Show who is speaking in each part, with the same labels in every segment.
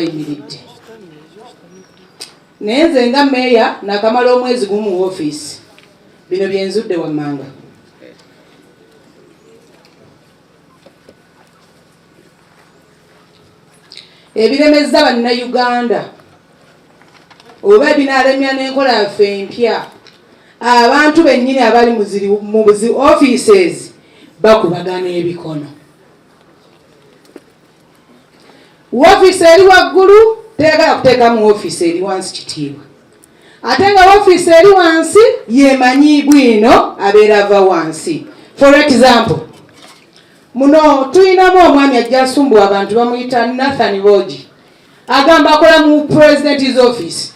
Speaker 1: bayimiridde. Naye nze nga meeya nakamala omwezi gumu mu ofiisi, bino byenzudde wammanga. Ebiremezza bannayuganda oba ebinaalemya n'enkola yaffe empya, abantu bennyini abali mu buzi offices bakubagana ebikono. Woofiisi eri waggulu teyagala kuteeka mu woofiisi eri wansi kitiibwa, ate nga woofiisi eri wansi yemanyi bwino abeera ava wansi. For example, muno tuyinamu omwami ajja asumbuwa abantu bamuyita Nathan Bogi, agamba akola mu president's office,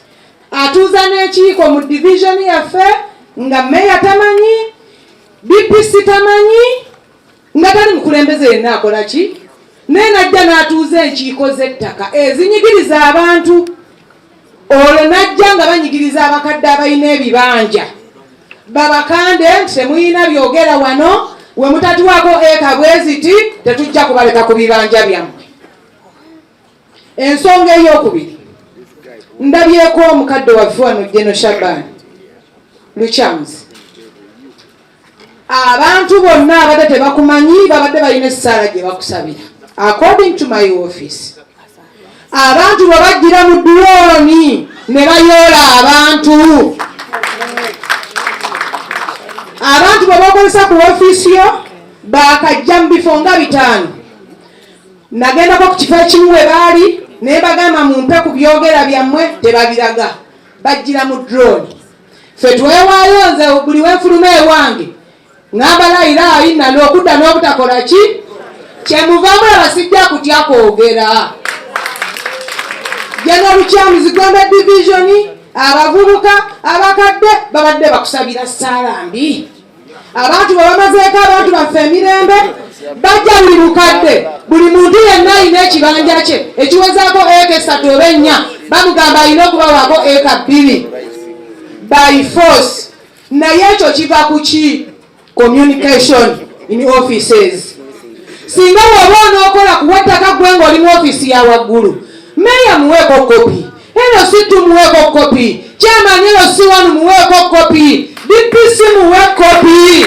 Speaker 1: atuuza n'ekiiko mu division yaffe nga meya tamanyi, DPC tamanyi, nga tali mukulembeze yenna akola ki, naye najja n'atuuza enkiiko z'ettaka ezinyigiriza abantu. Olwo najja nga banyigiriza abakadde abalina ebibanja, babakande nti temuyina byogera wano, we mutatuwako eka bweziti tetujja kubaleka ku bibanja byammwe. Ensonga ey'okubiri, ndabyeko omukadde waffe wano Jeno Shaban Luchams, abantu bonna abadde tebakumanyi babadde balina essaala gye bakusabira. According to my office, abantu bwe bajjira mu dulooni ne bayoola abantu, abantu bwe bakozesa ku ofiisi yo bakajja mu bifo nga 5. Nagendako ku kifo ekimu we baali naye bagamba mumpe ku byogera byammwe, tebabiraga, bajjira mu drone. Ffe twewaayo, nze buli wenfuluma ewange ngamba layiraayi nali okudda n'obutakola ki, kyemuvamu abasijja kutya kwogera. Jeno Luchams Gombe division, abavubuka abakadde babadde bakusabira ssaala mbi. Abantu bwe bamazeeko abantu baffe emirembe bajja buli mukadde, buli muntu yenna alina ekibanja kye ekiwezaako eka 3 oba 4, bamugamba alina okubawaako eka 2 by force. Naye ekyo kiva ku ki? Communication in offices. Singa woba onookola kuwa ttaka gwe ng'oli mu ofiisi ya waggulu, meya muweeko kopi, eno si tumuweeko kopi, chairman eno si wanu muweeko kopi, DPC muwe kopi.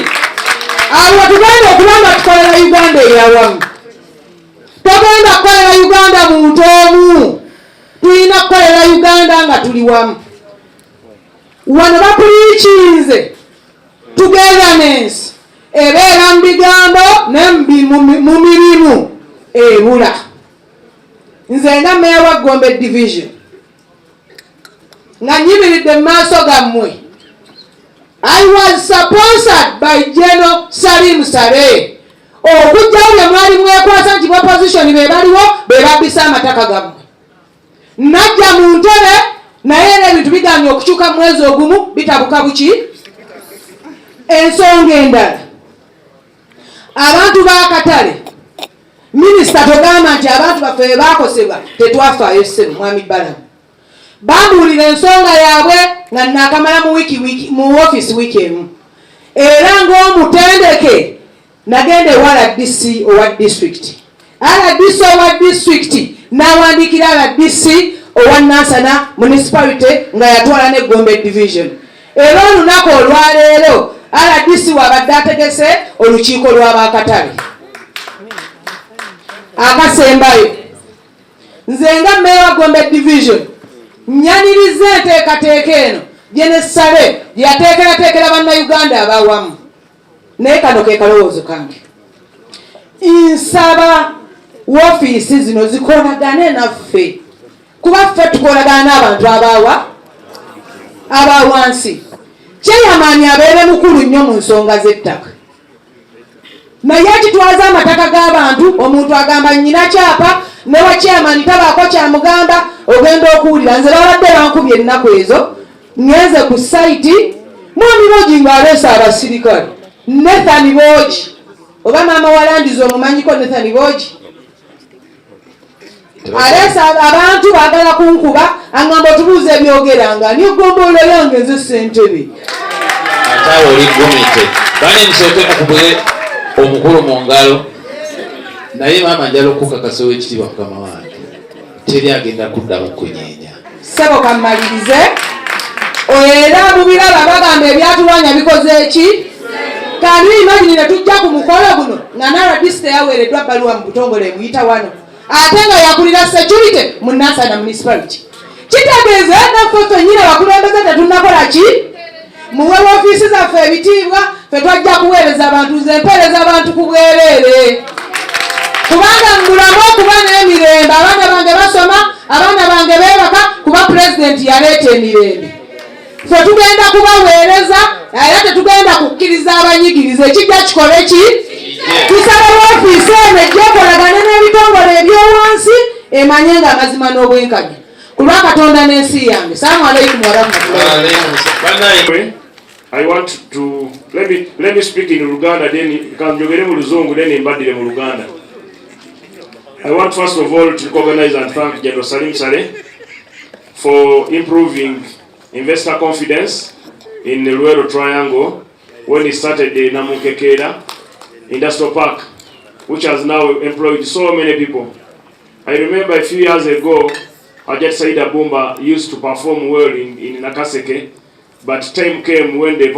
Speaker 1: Awo tugenda okulamba tukolera Uganda eyawamu. Togenda kukolera Uganda muntu omu, tulina kukolera Uganda nga tuli wamu. Wano bapuliikinze togetherness ebeera mu bigambo ne mu mirimu ebula. Nze nga meya wa Gombe division nga nyimiridde mu maaso gammwe, I was sponsored by General Salim Saleh okujjawo bye mwali mwekwasa nti opposition be baliwo be babbisa amataka gammwe. Najja mu ntebe naye n'ebintu biganye okukyuka mwezi ogumu bitabuka buki. Ensonga endala, abantu b'akatale, minisita togamba nti abantu baffe baakosebwa tetwafaayo ssebo mwami Balamu. Bambuulira ensonga yaabwe nga nakamala mu ofiisi wiiki emu. Era ng'omutendeke nagenda ewa RDC owa district. RDC owa district n'awandiikira RDC owa Nansana municipality nga yatwala ne Gombe division. Era olunaku olwaleero RDC wabadde ategese olukiiko lw'abakatale akasembayo. Nze nga meya wa Gombe division nyaniriza enteekateeka eno Jene Sale gye yateekerateekera bannayuganda abawamu. Naye kano ke kalowoozo kange, nsaba woofiisi zino zikolagane naffe, kuba ffe tukolagana n'abantu abawansi. Chairman abeere mukulu nnyo mu nsonga z'ettaka, naye akitwaza amataka g'abantu, omuntu agamba nnyina kyapa ne wa chairman tabaako kyamugamba, ogenda okuwulira. Nze babadde bankubye ennaku ezo, ngenze ku site, mwami Bogi ng'aleese abasirikale, Nathan Bogi oba maama walandiza omumanyiko Nathan Bogi, aleese abantu baagala kunkuba, aŋŋamba otubuuza ebyogeranga nigomboolo yange nze ssentebe.
Speaker 2: Ate oli gomete bane nsooke mukubule omukulu mu ngalo, naye maama njala okukakasa ow'ekitiibwa mukama wange teri agenda kuddamu kunyeenya.
Speaker 1: Sebo kamalirize era mubiraba bagamba ebyatulwanya bikoze ki kandi imagine tujja ku mukolo guno nga NRDC yaweereddwa bbaluwa mu butongole muyita wano ate nga yakulira security mu Nansana municipality. Kitegeeza naffe ffennyini abakulembeze tetunnakola ki muwe ofiisi zaffe ebitiibwa ffe twajja kuweereza abantu nze mpeereza abantu ku bwereere kubanga mulamu okuba n'emirembe abaana bange basoma abaana bange beebaka kuba pulezidenti yaleeta emirembe. Ffe tugenda kubaweereza era tetugenda kukkiriza abanyigiriza ekijja kikole ki tusaba ofiisi eno ejjekolagane n'ebitongole ebyowansi emanye nga amazima n'obwenkanya ku lwa Katonda n'ensi yange. Salaamu alaikum warahmatullahi.
Speaker 3: I want to let me speak in Luganda, then kanjogere mu Luzungu, then embadire mu Luganda. I want first of all to recognize and thank General Salim Saleh for improving investor confidence in the Luweero Triangle when he started the Namunkekera Industrial Park, which has now employed so many people. I remember a few years ago, Hajat Said Abumba used to perform well in Nakaseke, but time came when the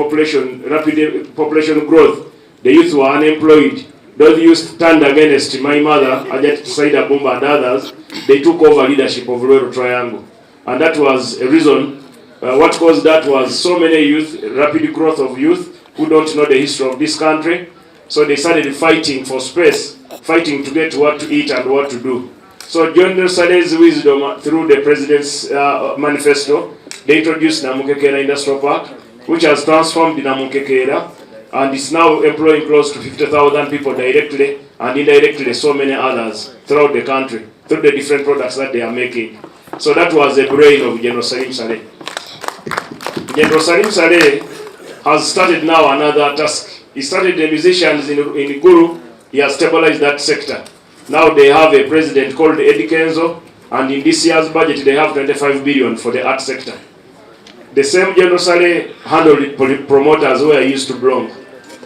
Speaker 3: rapid population growth, the youth were unemployed. Those youth turned against my mother, Hajat Said Abumba and others. They took over leadership of Luweero Triangle. And that was a reason. What caused that was so many youth, rapid growth of youth who don't know the history of this country. So they started fighting for space, fighting to get what to eat and what to do. So General Saleh's wisdom through the President's manifesto, they introduced Namunkekera Industrial Park, which has transformed Namunkekera and is now employing close to 50,000 people directly and indirectly so many others throughout the country through the different products that they are making. So that was the brain of General Salim Saleh. General Salim Saleh has started now another task. He started the musicians in Gulu. He has stabilized that sector. Now they have a president called Eddie Kenzo, and in this year's budget they have 25 billion for the art sector. The same General Saleh handled promoters where he used to belong.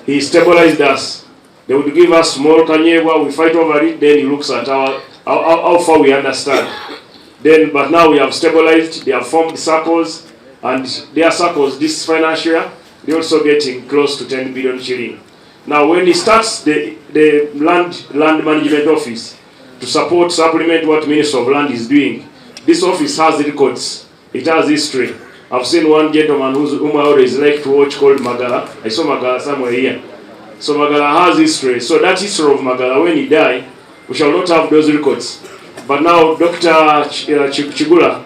Speaker 3: He stabilized us. They would give us small Kanyebwa, we fight over it, then he looks at how far we understand. But now we have stabilized, they have formed circles, and their circles this financial year, they're also getting close to 10 billion shilling. Now when he starts the land management office to supplement what Minister of Land is doing, this office has records, it has history. I've seen one gentleman whom I always like to watch called Magala. I saw Magala somewhere here. So Magala has history. So that history of Magala, when he died, we shall not have those records. But now Dr. Chigula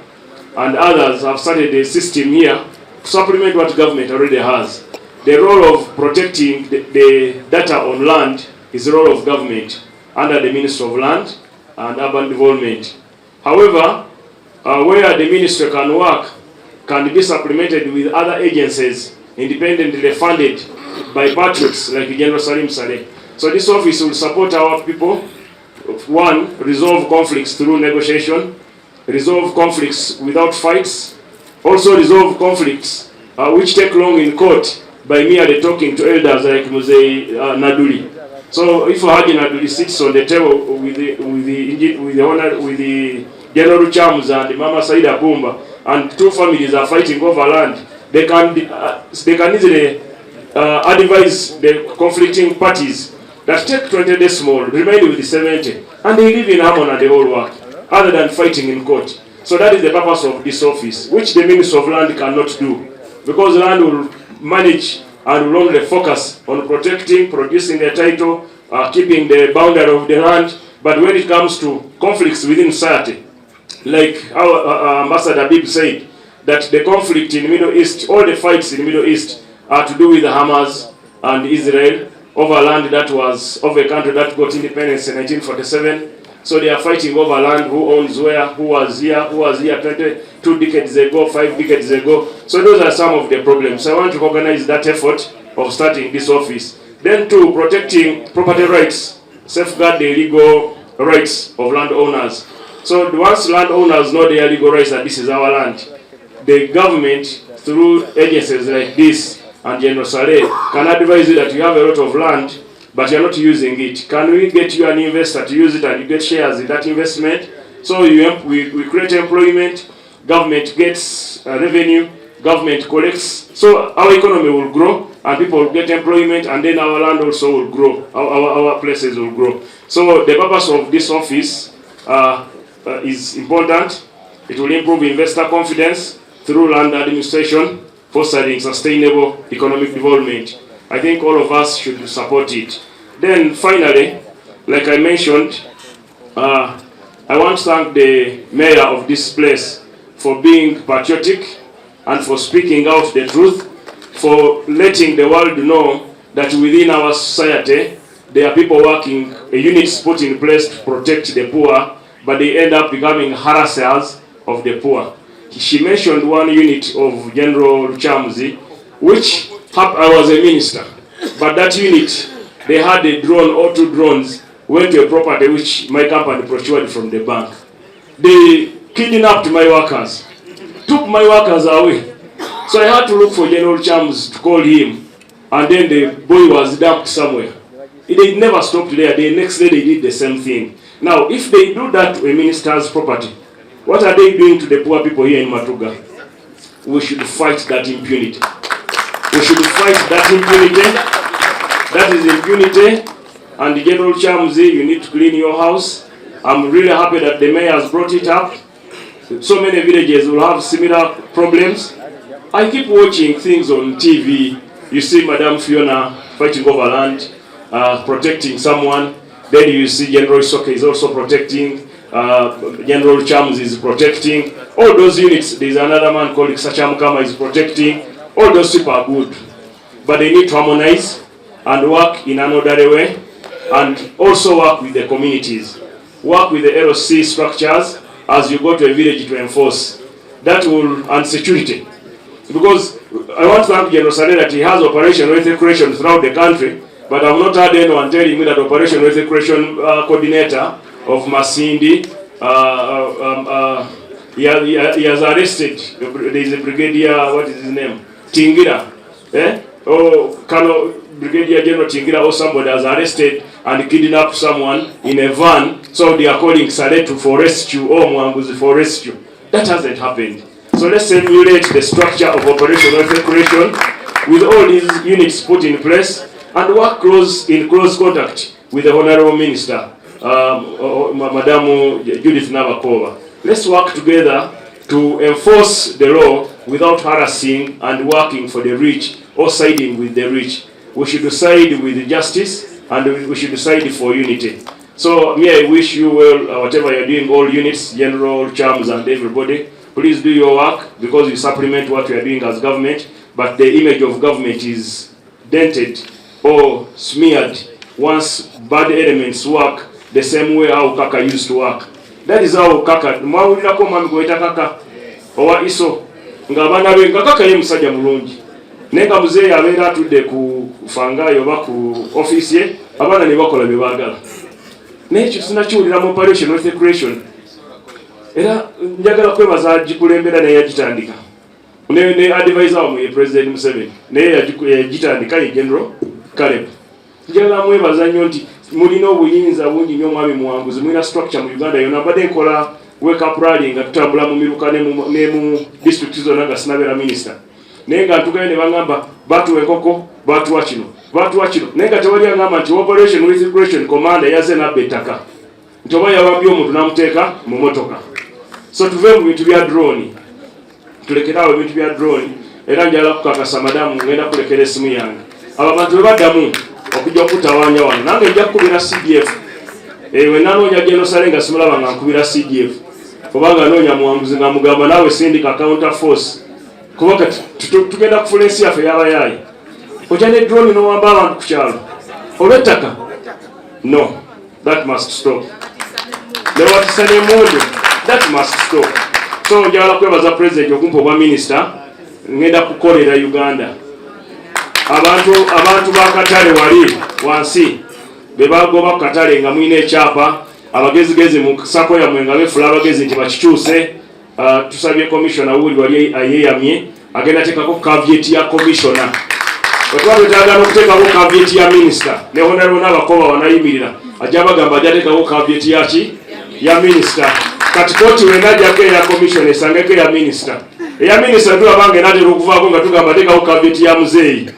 Speaker 3: and others have started a system here to supplement what government already has. The role of protecting the data on land is the role of government under the Ministry of Land and Urban Development. However, where the ministry can work can be supplemented with other agencies independently funded by patriots like General Salim Saleh. So this office will support our people. One, resolve conflicts through negotiation, resolve conflicts without fights, also resolve conflicts which take long in court by merely talking to elders like Muzei Naduli. So if Haji Naduli sits on the table with the General Chams and Mama Saida Abumba, and two families are fighting over land, they can easily advise the conflicting parties that take 20 decimal, remain with the 70, and they live in harmony and the whole work, other than fighting in court. So that is the purpose of this office, which the Minister of Land cannot do, because land will manage and will only focus on protecting, producing the title, keeping the boundary of the land. But when it comes to conflicts within society, like our Ambassador Bib said, that the conflict in the Middle East, all the fights in the Middle East are to do with the Hamas and Israel over land that was of a country that got independence in 1947. So they are fighting over land, who owns where, who was here 22 decades ago, 5 decades ago. So those are some of the problems. So I want to organize that effort of starting this office. Then to protecting property rights, safeguard the legal rights of landowners. So once landowners know their legal rights that this is our land, the government, through agencies like this and General Saleh, can advise you that you have a lot of land, but you're not using it. Can we get you an investor to use it and you get shares in that investment? So we create employment, government gets revenue, government collects, so our economy will grow and people will get employment, and then our land also will grow, our places will grow. So the purpose of this office is important. It will improve investor confidence through land administration, fostering sustainable economic development. I think all of us should support it. Then finally, like I mentioned, I want to thank the mayor of this place for being patriotic and for speaking out the truth, for letting the world know that within our society there are people working, units put in place to protect the poor, but they end up becoming harassers of the poor. She mentioned one unit of General Chamzi, which I was a minister, but that unit, they had a drone or 2 drones, went to a property which my company procured from the bank. They kidnapped my workers, took my workers away. So I had to look for General Chamzi to call him, and then the boy was dumped somewhere. They never stopped there. The next day they did the same thing. Now, if they do that to a minister's property, what are they doing to the poor people here in Matuga? We should fight that impunity. We should fight that impunity. That is impunity. And General Chamzi, you need to clean your house. I'm really happy that the mayor has brought it up. So many villages will have similar problems. I keep watching things on TV. You see Madame Fiona fighting over land, protecting someone. Then you see General Isoke is also protecting. General Chamzi is protecting. All those units, there's another man called Sachamukama is protecting. All those people are good. But they need to harmonize and work in an orderly way, and also work with the communities. Work with the LOC structures as you go to a village to enforce. That will, and security. Because I want to thank General Sale that he has Operation Wealth Creation throughout the country, but I've not heard anyone telling me that Operation Wealth Creation coordinator of Masindi, he has arrested, there is a brigadier, what is his name? Tingira. Brigadier General Tingira or somebody has arrested and kidnapped someone in a van, so they are calling Saletu for rescue or Mwanguzi for rescue. That hasn't happened. So let's emulate the structure of Operation Wealth Creation with all these units put in place and work in close contact with the Honorable Minister, Madam Judith Nabakova. Let's work together to enforce the law without harassing and working for the rich or siding with the rich. We should side with justice and we should side for unity. So I wish you well, whatever you're doing, all units, General Chamzi and everybody. Please do your work because you supplement what we are doing as government, but the image of government is dented or smeared once bad elements work the same way how Kaka used to work. That is how Kaka, mwawulirako mwami gweta Kaka owa Iso nga abaana be nga Kaka ye musajja mulungi naye nga muzeeyi abeera atudde ku fangayo oba ku office ye abaana ne bakola bye baagala. Naye ekyo sinakiwulira mu Operation Wealth Creation. Era njagala kwebaza agikulembera naye yagitandika. Ne advisor wa President Museveni naye yagitandika ye General Caleb. Njagala mwebaza nnyo nti mulina obuyinza bungi nnyo mwami Muwanguzi, mulina structure mu Uganda yonna. Mbadde nkola wake up rally nga tutambula mu Miruka ne mu district zonna nga sinabeera minister. Naye nga ntugayo ne bangamba batuwa enkoko, batuwa kino. Naye nga tewali agamba nti Operation Wealth Creation commander yazze n'abba ettaka. Nti oba yawambye omuntu n'amuteeka mu motoka. So tuve mu bintu bya drone. Tulekerawo ebintu bya drone. Era njala kukakasa madamu ngenda kulekera esimu yange. Abo abantu bwe baddamu okujja okutawaanya wano. Nange nja kukubira CDF. We nanoonya General Sale nga simulaba nga nkubira CDF. Kubanga noonya Muwanguzi nga mugamba naawe sindika counter force. Kuba kati tugenda kufuna ensi yaffe y'abayaayi. Ojja ne drone n'owamba abantu ku kyalo. Olw'ettaka? No. That must stop. Newatisa n'emmundu. That must stop. So njagala kwebaza President okumpa obwa Minister ngenda kukolera Uganda. Abantu bakatale wali wansi bebagoba ku katale nga mwine ekyapa abagezigezi mu sako yammwe nga befula abagezi nti bakikyuse. Tusabye commissioner wali ayeyamye agenda tekako caveat ya commissioner. Wetwagala okuteekako caveat ya minister ne honorable n'abakoba wanayimirira ajja bagamba ajja teekako caveat yaki ya minister. kati kooti wenajjako eya commission esangeko eya minisita. Eya minisita tulabange natera okuvaako nga tugamba teekawo kabineti ya muzeeyi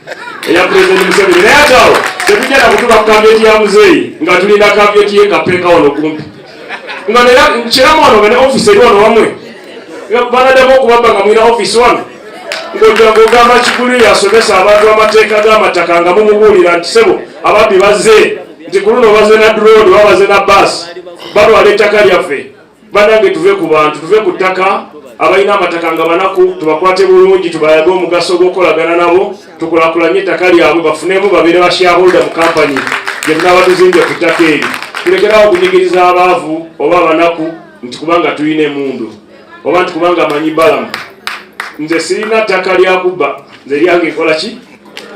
Speaker 3: eya President Museveni. Naye ate awo tetujja na kutuuka ku kabineti ya muzeeyi nga tulina kabineti ye kapeeka wano kumpi. Nga nera kiramu wano nga ne office eri wano wamwe. Banaddeko okubabba nga mulina office wano. Ng'ogamba Kigulu yasomesa abantu amateeka g'amataka nga mumubuulira nti sebo ababbi bazze nti ku luno bazze na drone oba bazze na bus balwala ettaka lyaffe. Banange tuve ku bantu, tuve ku ttaka, abalina amataka nga banaku tubakwate bulungi, tubayage omugaso gw'okolagana nabo, tukulaakulanye ettaka lyabwe bafunemu babeere ba shareholder mu kampani gye tunaaba tuzimbye ku ttaka eri. Tulekerawo okunyigiriza abaavu oba abanaku nti kubanga tulina emundu oba nti kubanga amanyi balamu. Nze sirina ttaka lya kubba, nze lyange nkola ki?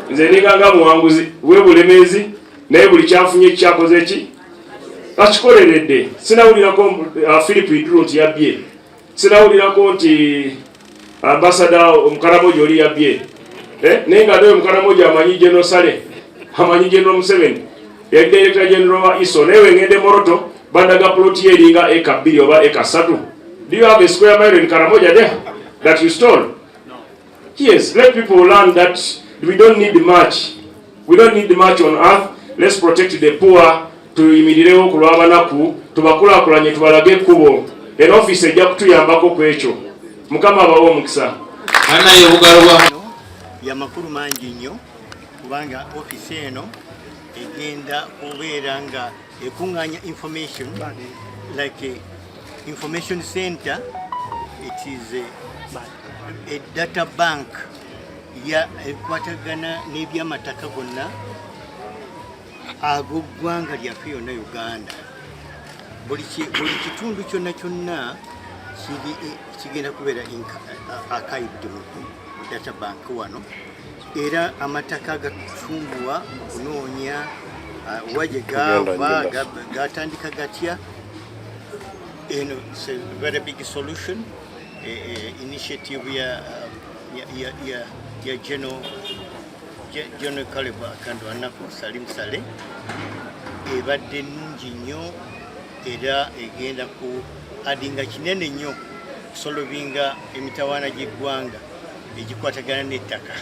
Speaker 3: Nze ninganga muwanguzi w'ebulemeezi naye buli kyanfunye kyakoze ki? Akikoleredde. Sinawulirako Philip Idru nti yabbye. Sinawulirako nti ambassador Omukaramoja oli yabbye. Naye nga naye Omukaramoja amanyi General Sale, amanyi General Museveni, yali Director General wa ISO. Naye ngende Moroto bandaga ploti eringa eka 2 oba eka 3. Do you have a square mile in Karamoja there that you stole? Yes, let people learn that we don't need much. We don't need much on earth. Let's protect the poor. Tuyimirirewo ku lw'abanaku, tubakulaakulanye, tubalage ekkubo. Era office ejja kutuyambako ku ekyo. Mukama abawe omukisa.
Speaker 2: Anaye bugalwa
Speaker 4: ya makulu mangi nnyo kubanga office eno egenda kubeera nga ekunganya information like a information center. It is a data bank ya ekwatagana n'ebyamataka gonna ag'eggwanga lyaffe yonna Uganda. Buli kitundu kyonna kyonna kigenda kubeera archived mu data bank wano, era amataka agatumbuwa okunoonya waje gava gatandika gatya. Eno it's a very big solution initiative ya General Kaleba Kandwanaku Salim Saleh ebadde nnungi nnyo era egenda ku adinga kinene nnyo solvinga emitawaana gy'eggwanga egikwatagana n'ettaka.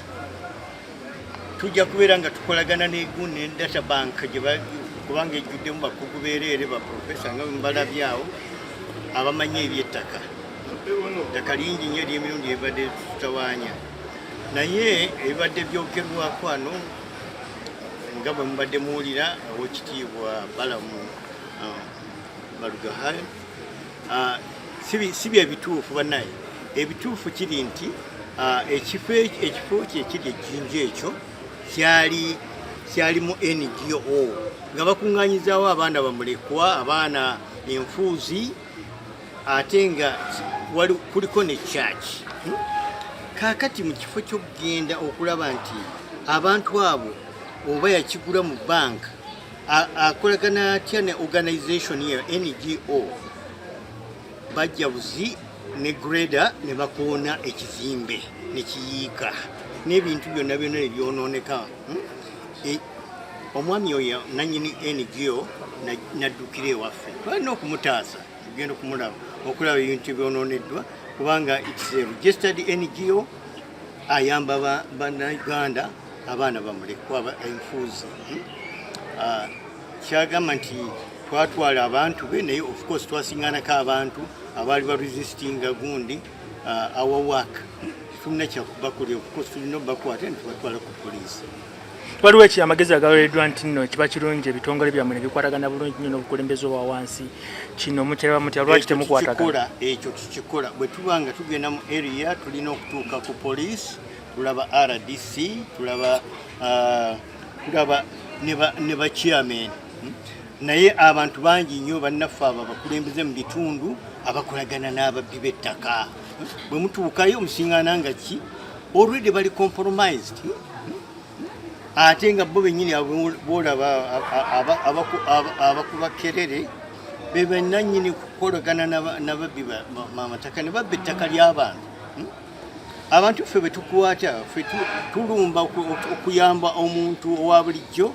Speaker 4: Tujja kubeera nga tukolagana n'egundi ne data bank kubanga ejjuddemu bakugu beereere ba profesa nga mbalabyawo abamanyi eby'ettaka. Ettaka lingi nnyo ery'emirundi ebadde tutawaanya, naye ebadde byogerwako wano nga bwe mubadde muwulira ow'ekitiibwa Balamu Balugahayo. Si bye bituufu bannaye. Ebituufu kiri nti ekifo kye ekiri ejjinja ekyo kyalimu NGO nga bakuŋŋaanyizaawo abaana bamulekwa, abaana enfuuzi, ate nga kuliko ne church. Kaakati mu kifo ky'okugenda okulaba nti abantu abo oba yakigula mu bank akolagana atya ne organization ya NGO, bajja buzi ne grader ne bakoona ekizimbe ne kiyiika n'ebintu byonna byonna ebyonooneka. Omwami oyo nannyini NGO naddukira ewaffe, balina okumutaasa tugenda okumulaba okulaba ebintu byonooneddwa kubanga it's a registered NGO ayamba bannayuganda abaana bamulekwa enfuuzi. Kyagamba nti twatwala abantu be naye of course twasiŋŋanako abantu abaali baresistinga gundi our work. Tulina kyakubakolera of course tulina obakwata ne tubatwala ku poliisi.
Speaker 5: Waliwo amagezi agaweereddwa nti nno kiba kirungi ebitongole byammwe ne bikwatagana bulungi nnyo n'obukulembeze obwa wansi. Kino mutera mutya lwaki temukwatagana? Ekyo
Speaker 4: tukikola bwe tuba nga tugenda mu area tulina okutuuka ku poliisi, tulaba RDC, tulaba ne ba chairman. Naye abantu bangi nnyo bannaffe abo abakulembeze mu bitundu abakolagana n'ababbi b'ettaka. Bwe mutuukayo musiŋŋaana nga ki already bali compromised. Ate nga bo bennyini boolaba abakuba kerere be bannannyini kukolagana n'ababbi b'amataka ne babba ettaka ly'abantu. Abantu ffe bwe tukwata ffe tulumba okuyamba omuntu owa bulijjo,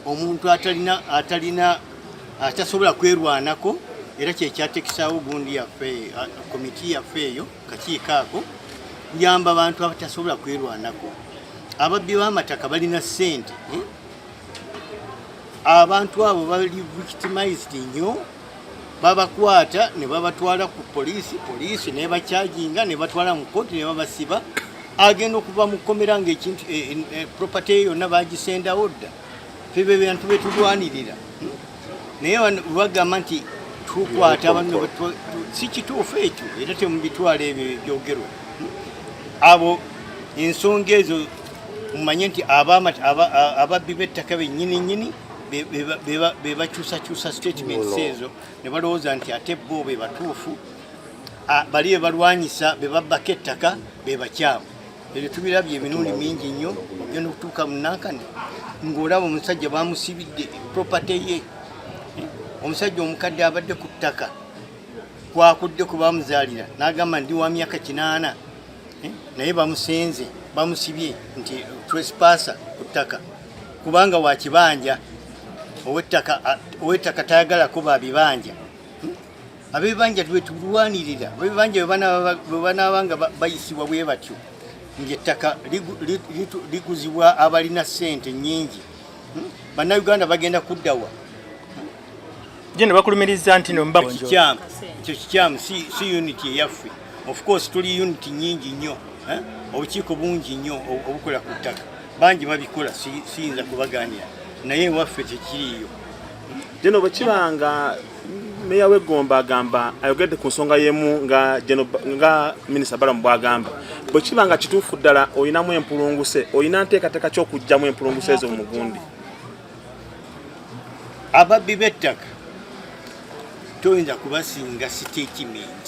Speaker 4: omuntu atasobola kwerwanako era kyekyatekisaawo gundi yaffe komiti yaffe eyo kakiiko ako njamba abantu abatasobola kwerwanako ababbi b'amataka balina ssente abantu abo bali victimized nnyo babakwata ne babatwala ku poliisi ne bakyajinga ne batwala mu kooti ne babasiba agenda okuva mu kkomera ng'ekintu property eyo yonna bagisendawo dda febe bantu betulwanirira naye bagamba nti tukwata abantu si kituufu ekyo era temubitwala ebyo ebyogerwa abo ensonga ezo mumanye nti ababbi b'ettaka bennyini bebakyusakyusa statements ezo ne balowooza nti ate bo be batuufu bali bebalwanyisa bebabbako ettaka bebakyamu ebyo tubirabye emirundi mingi nnyo ogenda okutuuka mu Nankana ng'olaba omusajja bamusibidde property ye omusajja omukadde abadde ku ttaka kwakudde ku bamuzaalira n'agamba ndi wa myaka 8 naye bamusenze bamusibye nti trespasser ku ttaka kubanga wa kibanja ow'ettaka tayagala kuba bibanja ab'ebibanja twetulwanirira ab'ebibanja bwe banaaba nga bayisibwa bwe batyo ng'ettaka liguzibwa abalina ssente nnyingi bannayuganda bagenda kuddawa
Speaker 5: je ne bakulumiriza nti no mbako
Speaker 4: ekyo kikyamu si unity eyaffe of course tuli unity nyingi nnyo obukiiko bungi nnyo obukola ku ttaka bangi babikola siyinza kubaganira naye waffe tekiriiyo
Speaker 6: jeno bwekibanga meya w'Egomba agamba ayogedde ku nsonga y'emu nga minisita Balamu bw'agamba bwekibanga kituufu ddala oyinamu empulunguse oyina nteekateeka ky'okugjamu empulunguse ezo mu Mugundi
Speaker 4: ababbi b'ettaka toyinza kubasinga statement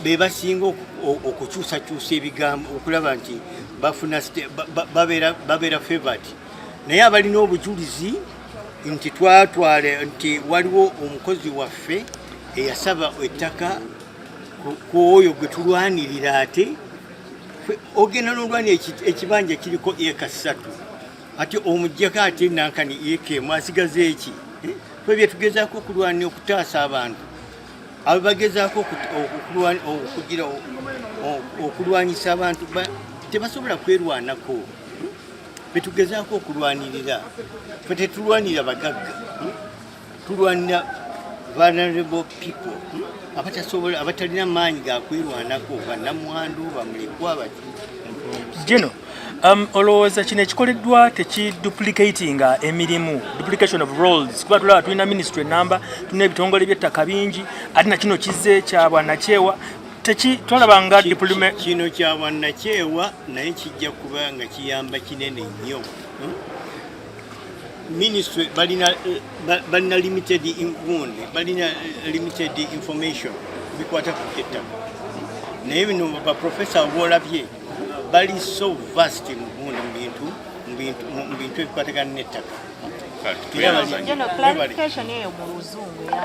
Speaker 4: bebasinga okukyusakyusa ebigambo okulaba nti bafuna babeera favored naye abalina obujulizi nti twatwale nti waliwo omukozi waffe eyasaba ettaka ku oyo gwe tulwanirira ate ogenda n'olwanira ekibanja kiriko eka 3 ate omuggyako ate Nankana eka emu asigaze eki ffe byetugezaako okulwanira okutaasa abantu abo bagezaako okulwanyisa abantu tebasobola kwerwanako betugezaako okulwanirira ffe tetulwanira bagagga tulwanira vulnerable people abatalina maanyi gakwerwanako bannamwandu bamulekwa bati
Speaker 5: jeno olowooza kino ekikoleddwa tekiduplicatinga emirimu duplication of roles kuba tulaba tulina ministry enamba tulina ebitongole by'ettaka bingi ate na kino kizze kya bwannakyewa twalabanga
Speaker 4: kino kya bwannakyewa naye kijja kuba nga kiyamba kinene nnyo ministry balina limited information bikwata ku ettaka naye bino baprofesa boolabye bali so vast mu bintu ebikwatagana n'ettaka.
Speaker 7: Clarification eyo mu Luzungu